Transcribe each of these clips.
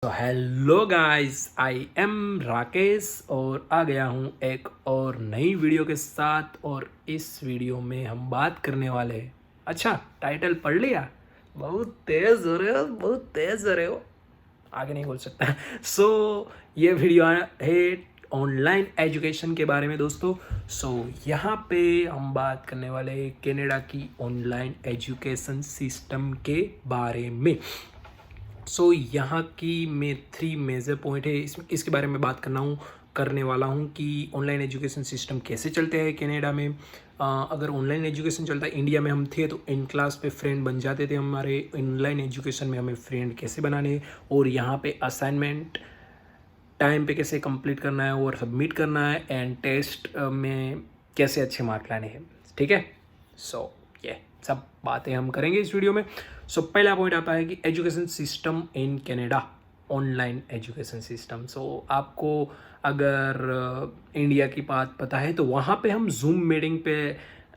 तो hello guys, I am Rakesh और आ गया हूँ एक और नई वीडियो के साथ। और इस वीडियो में हम बात करने वाले हैं। अच्छा, टाइटल पढ़ लिया? बहुत तेज हो रहे हो, बहुत तेज हो रहे हो, आगे नहीं बोल सकता। ये वीडियो है ऑनलाइन एजुकेशन के बारे में दोस्तों। यहाँ पे हम बात करने वाले हैं कनाडा की ऑनलाइन एजुकेशन सिस्टम के बारे में। यहाँ की मैं 3 मेजर पॉइंट है इसके बारे में बात करने वाला हूँ कि ऑनलाइन एजुकेशन सिस्टम कैसे चलते हैं कनाडा में। अगर ऑनलाइन एजुकेशन चलता है इंडिया में हम थे तो इन क्लास पे फ्रेंड बन जाते थे हमारे। ऑनलाइन एजुकेशन में हमें फ्रेंड कैसे बनाने और यहाँ पे असाइनमेंट टाइम पे कैसे कंप्लीट करना है और सबमिट करना है, एंड टेस्ट में कैसे अच्छे मार्क लाने हैं। ठीक है, ये सब बातें हम करेंगे इस वीडियो में। पहला पॉइंट आता है कि education system in Canada, online education system. आपको अगर इंडिया की बात पता है तो वहाँ पे हम जूम मीटिंग पे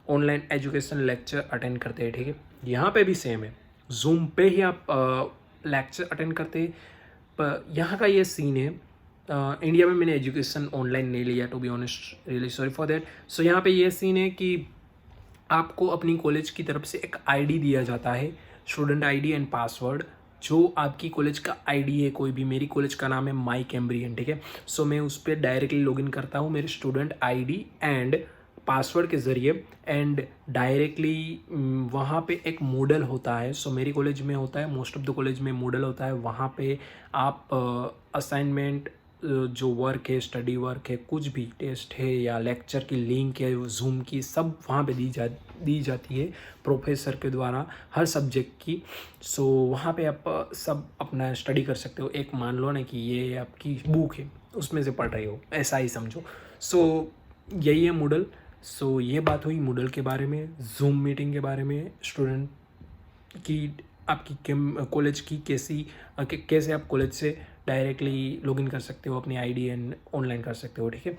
ऑनलाइन एजुकेशन लेक्चर अटेंड करते हैं। ठीक है, यहाँ पे भी सेम है, जूम पे ही आप लेक्चर अटेंड करते हैं। पर यहाँ का ये सीन है, इंडिया में मैंने एजुकेशन ऑनलाइन नहीं लिया, to be honest, really sorry for that. यहाँ पे ये सीन है कि आपको अपनी कॉलेज की तरफ से एक आईडी दिया जाता है, स्टूडेंट आईडी एंड पासवर्ड। जो आपकी कॉलेज का आईडी है, कोई भी, मेरी कॉलेज का नाम है माई कैम्ब्रियन। ठीक है, मैं उस पर डायरेक्टली लॉगिन करता हूँ मेरे स्टूडेंट आईडी एंड पासवर्ड के ज़रिए, एंड डायरेक्टली वहाँ पे एक मॉडल होता है। मेरी कॉलेज में होता है, मोस्ट ऑफ द कॉलेज में मॉडल होता है। वहाँ पे आप असाइनमेंट, जो वर्क है, स्टडी वर्क है, कुछ भी टेस्ट है या लेक्चर की लिंक है जूम की, सब वहाँ पे दी जाती है प्रोफेसर के द्वारा हर सब्जेक्ट की। वहाँ पे आप सब अपना स्टडी कर सकते हो। एक मान लो ना कि ये आपकी बुक है, उसमें से पढ़ रहे हो, ऐसा ही समझो। यही है मॉडल। ये बात हुई मॉडल के बारे में, जूम मीटिंग के बारे में, स्टूडेंट की, आपकी कॉलेज की कैसे आप कॉलेज से डायरेक्टली लॉगिन कर सकते हो, अपनी आईडी एंड ऑनलाइन कर सकते हो। ठीक है,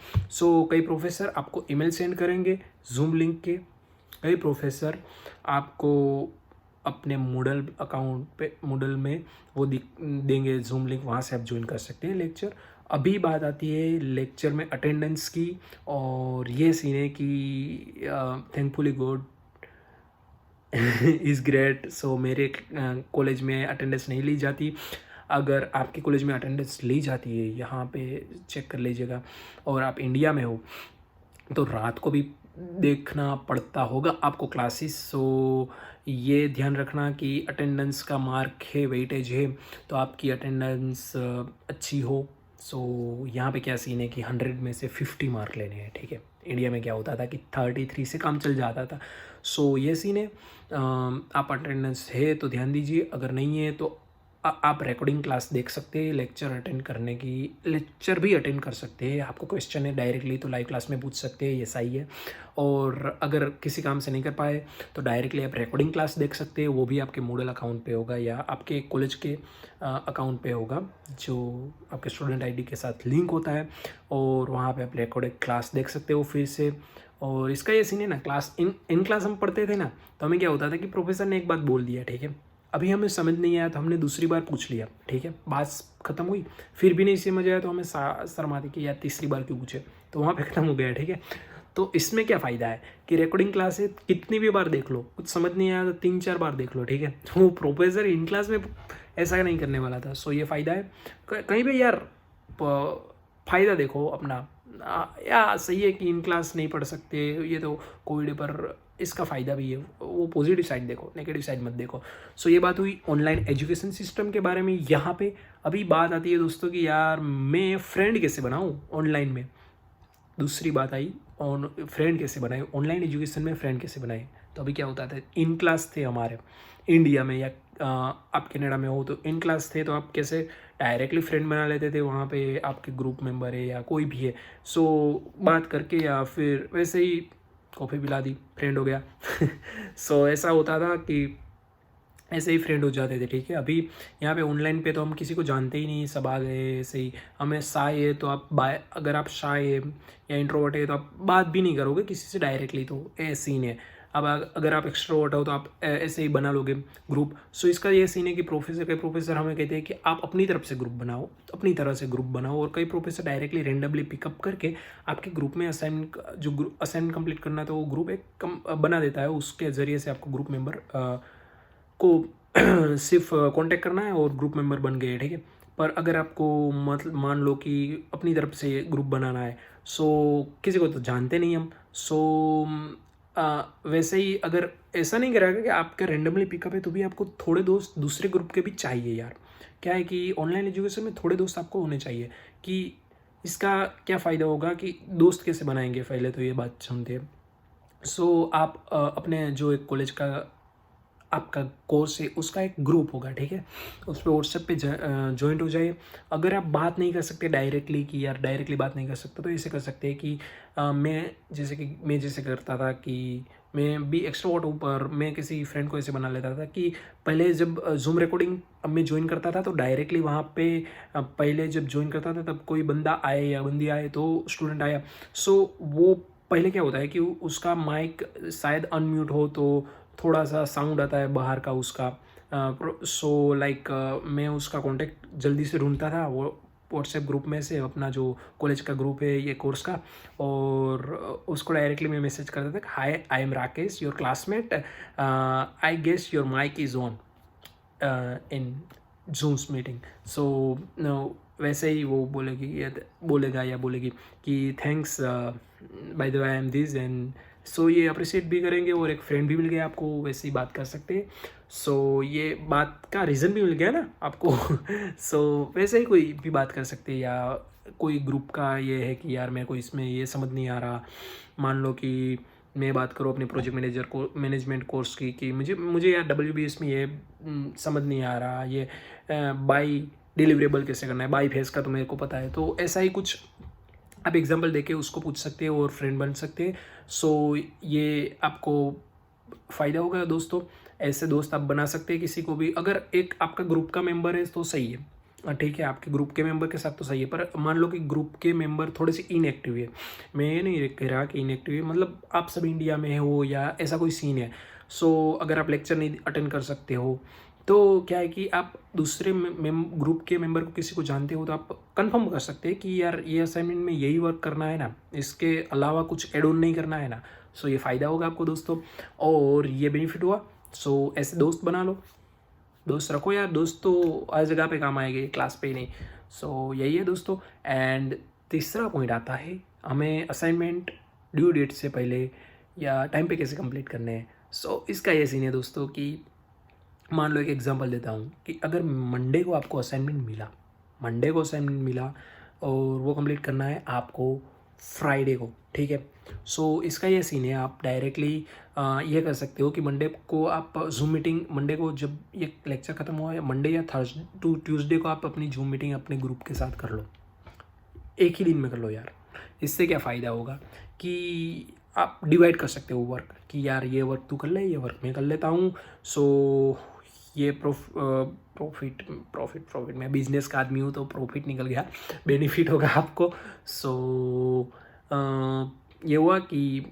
कई प्रोफेसर आपको ईमेल सेंड करेंगे जूम लिंक के, कई प्रोफेसर आपको अपने मूडल अकाउंट पे, मूडल में वो देंगे जूम लिंक, वहाँ से आप ज्वाइन कर सकते हैं लेक्चर। अभी बात आती है लेक्चर में अटेंडेंस की, और ये सीन है कि थैंकफुली गॉड इज़ ग्रेट। मेरे कॉलेज में अटेंडेंस नहीं ली जाती। अगर आपके कॉलेज में अटेंडेंस ली जाती है, यहाँ पे चेक कर लीजिएगा, और आप इंडिया में हो तो रात को भी देखना पड़ता होगा आपको क्लासेस। ये ध्यान रखना कि अटेंडेंस का मार्क है, वेटेज है, तो आपकी अटेंडेंस अच्छी हो। यहाँ पे क्या सीन है कि 100 में से 50 मार्क लेने हैं। ठीक है, इंडिया में क्या होता था कि 33 से काम चल जाता था। ये सीन है। आप अटेंडेंस है तो ध्यान दीजिए, अगर नहीं है तो आप रिकॉर्डिंग क्लास देख सकते हैं। लेक्चर भी अटेंड कर सकते हैं। आपको क्वेश्चन है डायरेक्टली तो लाइव क्लास में पूछ सकते हैं, ये सही है। और अगर किसी काम से नहीं कर पाए तो डायरेक्टली आप रिकॉर्डिंग क्लास देख सकते हैं, वो भी आपके मूडल अकाउंट पे होगा या आपके कॉलेज के अकाउंट पे होगा, जो आपके स्टूडेंट आईडी के साथ लिंक होता है, और वहाँ पे आप रिकॉर्डेड क्लास देख सकते हो फिर से। और इसका ये सीन है ना, क्लास इन क्लास हम पढ़ते थे ना, तो हमें क्या होता था कि प्रोफेसर ने एक बात बोल दिया, ठीक है, अभी हमें समझ नहीं आया तो हमने दूसरी बार पूछ लिया। ठीक है, बात खत्म हुई, फिर भी नहीं समझ आया तो हमें शर्म आती कि यार तीसरी बार क्यों पूछे, तो वहाँ पे खत्म हो गया। ठीक है, तो इसमें क्या फ़ायदा है कि रिकॉर्डिंग क्लास है, कितनी भी बार देख लो, कुछ समझ नहीं आया तो 3-4 बार देख लो। ठीक है, वो प्रोफेसर इन क्लास में ऐसा नहीं करने वाला था। ये फ़ायदा है। कहीं पे यार फ़ायदा देखो अपना, या सही है कि इन क्लास नहीं पढ़ सकते, ये तो कोविड पर इसका फ़ायदा भी है, वो पॉजिटिव साइड देखो, नेगेटिव साइड मत देखो। ये बात हुई ऑनलाइन एजुकेशन सिस्टम के बारे में। यहाँ पे अभी बात आती है दोस्तों कि यार मैं फ्रेंड कैसे बनाऊँ ऑनलाइन में। दूसरी बात आई फ्रेंड कैसे बनाए ऑनलाइन एजुकेशन में, फ्रेंड कैसे बनाए। तो अभी क्या होता था, इन क्लास थे हमारे इंडिया में, या आप कनाडा में हो तो इन क्लास थे, तो आप कैसे डायरेक्टली फ्रेंड बना लेते थे, वहाँ पे आपके ग्रुप मेंबर है या कोई भी है, बात करके या फिर वैसे ही कॉफ़ी पिला दी, फ्रेंड हो गया। ऐसा होता था कि ऐसे ही फ्रेंड हो जाते थे। ठीक है, अभी यहाँ पे ऑनलाइन पे तो हम किसी को जानते ही नहीं, सब आ गए ऐसे ही। हमें शाय है तो आप अगर आप शाय है या इंट्रोवर्ट है तो आप बात भी नहीं करोगे किसी से डायरेक्टली, तो ये सीन है। अब अगर आप एक्सट्रोवर्ट हो तो आप ऐसे ही बना लोगे ग्रुप। सो इसका ये सीन है कि प्रोफेसर हमें कहते हैं कि आप अपनी तरफ से ग्रुप बनाओ, अपनी तरह से ग्रुप बनाओ, और कई प्रोफेसर डायरेक्टली रेंडमली पिकअप करके आपके ग्रुप में असाइनमेंट कंप्लीट करना है तो वो ग्रुप एक बना देता है, उसके ज़रिए से आपको ग्रुप मेंबर को सिर्फ कांटेक्ट करना है और ग्रुप मेंबर बन गए, ठीक है। पर अगर आपको मतलब मान लो कि अपनी तरफ से ग्रुप बनाना है, सो किसी को तो जानते नहीं हम, सो वैसे ही अगर ऐसा नहीं करेगा कि आपका रेंडमली पिकअप है तो भी आपको थोड़े दोस्त दूसरे ग्रुप के भी चाहिए यार। क्या है कि ऑनलाइन एजुकेशन में थोड़े दोस्त आपको होने चाहिए। कि इसका क्या फ़ायदा होगा कि दोस्त कैसे बनाएंगे, पहले तो ये बात सुनते हैं। सो आप अपने जो एक कॉलेज का आपका कोर्स है उसका एक ग्रुप होगा, ठीक है। उस पर व्हाट्सएप पे ज्वाइंट हो जाइए। अगर आप बात नहीं कर सकते डायरेक्टली कि यार डायरेक्टली बात नहीं कर सकते, तो ऐसे कर सकते हैं कि मैं जैसे करता था कि मैं भी एक्स्ट्रोवर्ट हूँ, पर मैं किसी फ्रेंड को ऐसे बना लेता था कि पहले जब जूम रिकॉर्डिंग अब मैं ज्वाइन करता था तो डायरेक्टली वहाँ पे पहले जब ज्वाइन करता था तब कोई बंदा आए या बंदी आए तो स्टूडेंट आया, सो वो पहले क्या होता है कि उसका माइक शायद अनम्यूट हो तो थोड़ा सा साउंड आता है बाहर का उसका। सो लाइक मैं उसका कांटेक्ट जल्दी से ढूंढता था वो व्हाट्सएप ग्रुप में से, अपना जो कॉलेज का ग्रुप है ये कोर्स का, और उसको डायरेक्टली मैं मैसेज करता था, hi I am Rakesh your classmate, I guess your mic is on in Zoom's meeting. So वैसे ही वो बोलेगा या बोलेगी कि thanks by the way I am this end, so ये अप्रिशिएट भी करेंगे और एक फ्रेंड भी मिल गया आपको, वैसे ही बात कर सकते हैं। सो ये बात का रीज़न भी मिल गया ना आपको। सो वैसे ही कोई भी बात कर सकते हैं, या कोई ग्रुप का ये है कि यार मेरे को इसमें ये समझ नहीं आ रहा, मान लो कि मैं बात करूँ अपने प्रोजेक्ट मैनेजमेंट कोर्स की कि मुझे यार WBS में ये समझ नहीं आ रहा, ये बाई डिलीवरेबल कैसे करना है, बाई फेस का तो मेरे को पता है, तो ऐसा ही कुछ आप एग्जांपल देके उसको पूछ सकते हैं और फ्रेंड बन सकते हैं। सो ये आपको फ़ायदा होगा दोस्तों, ऐसे दोस्त आप बना सकते हैं किसी को भी। अगर एक आपका ग्रुप का मेंबर है तो सही है, ठीक है, आपके ग्रुप के मेंबर के साथ तो सही है, पर मान लो कि ग्रुप के मेंबर थोड़े से इनएक्टिव है, मैं ये नहीं कह रहा कि इनएक्टिव है, मतलब आप सब इंडिया में हो या ऐसा कोई सीन है। सो अगर आप लेक्चर नहीं अटेंड कर सकते हो तो क्या है कि आप दूसरे ग्रुप के मेंबर को किसी को जानते हो तो आप कंफर्म कर सकते हैं कि यार ये असाइनमेंट में यही वर्क करना है ना, इसके अलावा कुछ एड ऑन नहीं करना है ना। सो ये फ़ायदा होगा आपको दोस्तों, और ये बेनिफिट हुआ। सो ऐसे दोस्त बना लो, दोस्त रखो यार, दोस्त तो हर जगह पे काम आएंगे, क्लास पे ही नहीं। सो यही है दोस्तों। एंड तीसरा पॉइंट आता है हमें असाइनमेंट ड्यू डेट से पहले या टाइम पे कैसे कंप्लीट करने हैं। सो इसका ये सीन है दोस्तों कि मान लो एक एग्जांपल देता हूँ कि अगर मंडे को आपको असाइनमेंट मिला और वो कंप्लीट करना है आपको फ्राइडे को, ठीक है। सो इसका ये सीन है, आप डायरेक्टली ये कर सकते हो कि मंडे को आप जूम मीटिंग, मंडे को जब ये लेक्चर ख़त्म हुआ है मंडे या ट्यूसडे को आप अपनी जूम मीटिंग अपने ग्रुप के साथ कर लो, एक ही दिन में कर लो यार। इससे क्या फ़ायदा होगा कि आप डिवाइड कर सकते हो वर्क कि यार ये वर्क तू कर ले, ये वर्क मैं कर लेता हूँ। सो ये प्रॉफिट, मैं बिजनेस का आदमी हूँ तो प्रॉफिट निकल गया, बेनिफिट होगा आपको। सो ये हुआ कि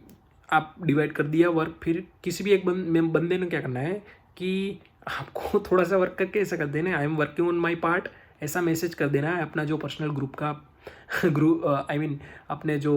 आप डिवाइड कर दिया वर्क, फिर किसी भी एक बंदे ने क्या करना है कि आपको थोड़ा सा वर्क करके ऐसा कर देना है, आई am working on my part, ऐसा मैसेज कर देना है अपना जो पर्सनल ग्रुप का आई मीन अपने जो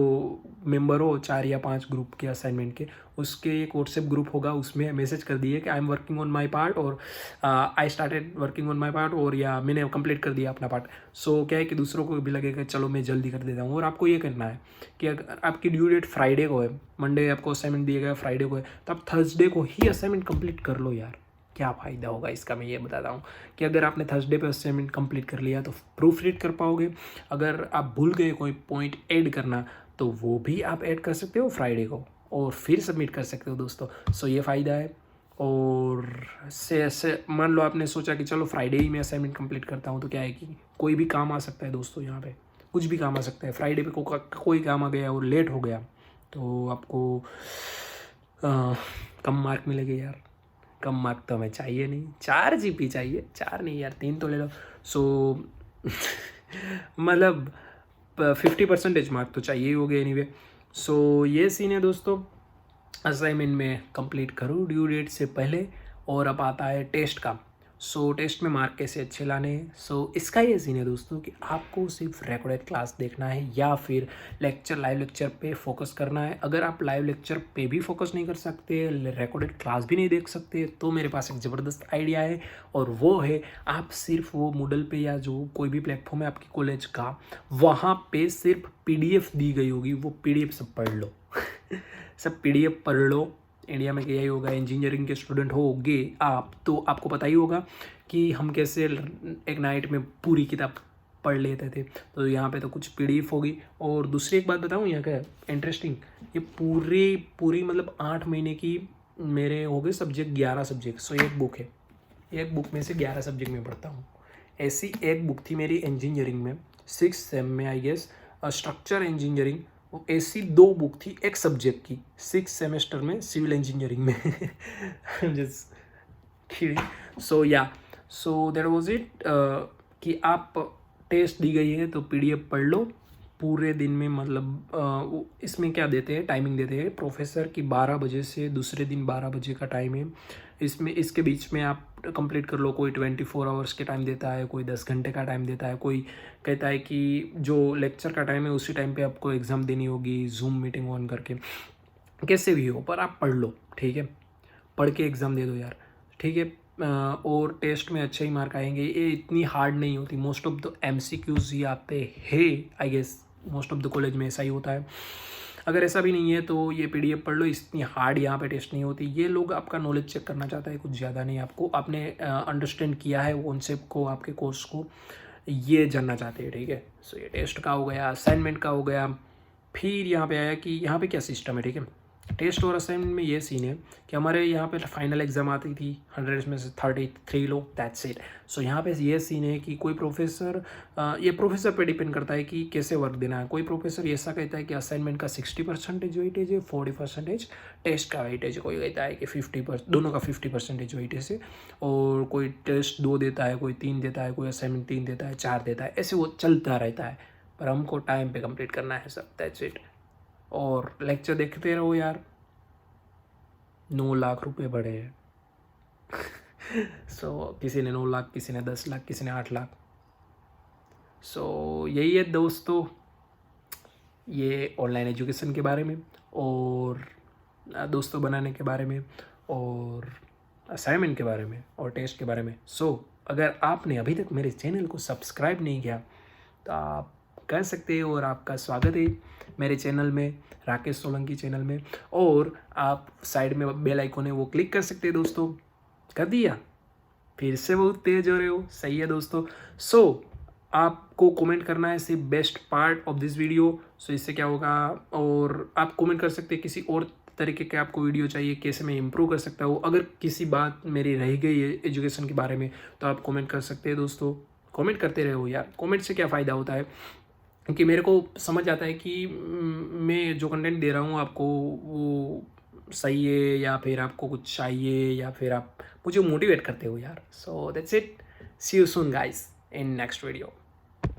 मेंबर हो 4 या 5 ग्रुप के असाइनमेंट के, उसके एक व्हाट्सएप ग्रुप होगा, उसमें मैसेज कर दिए कि I am working on my part, और I started working on my part, और या मैंने कंप्लीट कर दिया अपना पार्ट। सो क्या है कि दूसरों को भी लगेगा चलो मैं जल्दी कर देता हूँ। और आपको ये करना है कि अगर आपकी ड्यू डेट फ्राइडे को है, मंडे आपको असाइनमेंट दिया गया फ्राइडे को है, तो आप थर्सडे को ही असाइनमेंट कंप्लीट कर लो यार। क्या फ़ायदा होगा इसका मैं ये बताता हूँ कि अगर आपने थर्सडे पे असाइनमेंट कंप्लीट कर लिया तो प्रूफ रीड कर पाओगे। अगर आप भूल गए कोई पॉइंट ऐड करना तो वो भी आप ऐड कर सकते हो फ्राइडे को और फिर सबमिट कर सकते हो दोस्तों। सो ये फ़ायदा है। और से मान लो आपने सोचा कि चलो फ्राइडे ही मैं असाइनमेंट कंप्लीट करता हूँ, तो क्या है कि कोई भी काम आ सकता है दोस्तों, यहाँ पे कुछ भी काम आ सकता है। फ्राइडे पे कोई काम आ गया और लेट हो गया तो आपको कम मार्क मिलेंगे यार। कम मार्क तो हमें चाहिए नहीं, 4 GP चाहिए, 4 नहीं यार 3 तो ले लो। सो मतलब 50% मार्क तो चाहिए ही हो गए एनीवे। सो ये सीन है दोस्तों। असाइनमेंट में कंप्लीट करूँ ड्यू डेट से पहले। और अब आता है टेस्ट का। सो टेस्ट में मार्क कैसे अच्छे लाने हैं। सो इसका ये सीन है दोस्तों कि आपको सिर्फ रिकॉर्डेड क्लास देखना है या फिर लाइव लेक्चर पे फोकस करना है। अगर आप लाइव लेक्चर पे भी फोकस नहीं कर सकते, रिकॉर्डेड क्लास भी नहीं देख सकते, तो मेरे पास एक ज़बरदस्त आइडिया है। और वो है, आप सिर्फ वो मूडल पे या जो कोई भी प्लेटफॉर्म है आपकी कॉलेज का, वहाँ पे सिर्फ PDF दी गई होगी, वो PDF सब पढ़ लो। सब PDF पढ़ लो। इंडिया में क्या ही होगा, इंजीनियरिंग के स्टूडेंट होगे आप, तो आपको पता ही होगा कि हम कैसे एक नाइट में पूरी किताब पढ़ लेते थे। तो यहाँ पे तो कुछ PDF होगी। और दूसरी एक बात बताऊँ यहाँ का इंटरेस्टिंग, ये पूरी मतलब 8 महीने की मेरे हो गए सब्जेक्ट 11 सब्जेक्ट। सो एक बुक है, एक बुक में से 11 सब्जेक्ट में पढ़ता हूँ। ऐसी एक बुक थी मेरी इंजीनियरिंग में 6th सेम में, आई गेस, स्ट्रक्चर इंजीनियरिंग। ऐसी 2 बुक थी एक सब्जेक्ट की 6th सेमेस्टर में सिविल इंजीनियरिंग में। Just kidding. So that was it, कि आप टेस्ट दी गई है तो PDF पढ़ लो पूरे दिन में। मतलब इसमें क्या देते हैं, टाइमिंग देते हैं प्रोफेसर की 12 बजे से दूसरे दिन 12 बजे का टाइम है। इसके बीच में आप कंप्लीट कर लो। कोई 24 आवर्स के टाइम देता है, कोई 10 घंटे का टाइम देता है, कोई कहता है कि जो लेक्चर का टाइम है उसी टाइम पे आपको एग्ज़ाम देनी होगी जूम मीटिंग ऑन करके। कैसे भी हो, पर आप पढ़ लो, ठीक है। पढ़ के एग्ज़ाम दे दो यार, ठीक है। और टेस्ट में अच्छे ही मार्क आएंगे। ये इतनी हार्ड नहीं होती। मोस्ट ऑफ द MCQs ही आते हैं, I guess most of the college में ऐसा ही होता है। अगर ऐसा भी नहीं है तो ये PDF पढ़ लो, इतनी हार्ड यहाँ पे टेस्ट नहीं होती। ये लोग आपका नॉलेज चेक करना चाहता है, कुछ ज़्यादा नहीं। आपने अंडरस्टैंड किया है कॉन्सेप्ट को, आपके कोर्स को, ये जानना चाहते हैं, ठीक है। सो ये टेस्ट का हो गया, असाइनमेंट का हो गया। फिर यहाँ पे आया कि यहाँ पे क्या सिस्टम है, ठीक है। टेस्ट और असाइनमेंट में ये सीन है कि हमारे यहाँ पे फाइनल एग्जाम आती थी 100 में से 33 लो, दैट्स इट। सो यहाँ पे ये सीन है कि कोई प्रोफेसर, ये प्रोफेसर पे डिपेंड करता है कि कैसे वर्क देना है। कोई प्रोफेसर ऐसा कहता है कि असाइनमेंट का 60% वेटेज है, 40% टेस्ट का वेटेज है। कोई कहता है कि 50%, दोनों का 50% वेटेज है। और कोई टेस्ट 2 देता है, कोई 3 देता है, कोई असाइनमेंट 3 देता है, 4 देता है, ऐसे वो चलता रहता है। पर हमको टाइम पे कंप्लीट करना है सब, दैट्स इट। और लेक्चर देखते रहो यार। 9 लाख रुपए बढ़े हैं। सो किसी ने 9 लाख, किसी ने 10 लाख, किसी ने 8 लाख। सो यही है दोस्तों, ये ऑनलाइन एजुकेशन के बारे में और दोस्तों बनाने के बारे में और असाइनमेंट के बारे में और टेस्ट के बारे में। सो अगर आपने अभी तक मेरे चैनल को सब्सक्राइब नहीं किया तो आप कर सकते हो। और आपका स्वागत है मेरे चैनल में, राकेश सोलंकी चैनल में। और आप साइड में बेल आइकन है वो क्लिक कर सकते हैं दोस्तों। कर दिया? फिर से बहुत तेज हो रहे हो, सही है दोस्तों। सो आपको कमेंट करना है सिर्फ best part of this video. So इससे क्या होगा, और आप कमेंट कर सकते हैं किसी और तरीके के आपको वीडियो चाहिए, कैसे मैं इम्प्रूव कर सकता हूँ। अगर किसी बात मेरी रह गई है एजुकेशन के बारे में तो आप कमेंट कर सकते हैं दोस्तों। कमेंट करते रहो यार, कमेंट से क्या फ़ायदा होता है, क्योंकि मेरे को समझ आता है कि मैं जो कंटेंट दे रहा हूँ आपको वो सही है या फिर आपको कुछ चाहिए या फिर आप मुझे मोटिवेट करते हो यार। So that's it, see you soon guys in next video.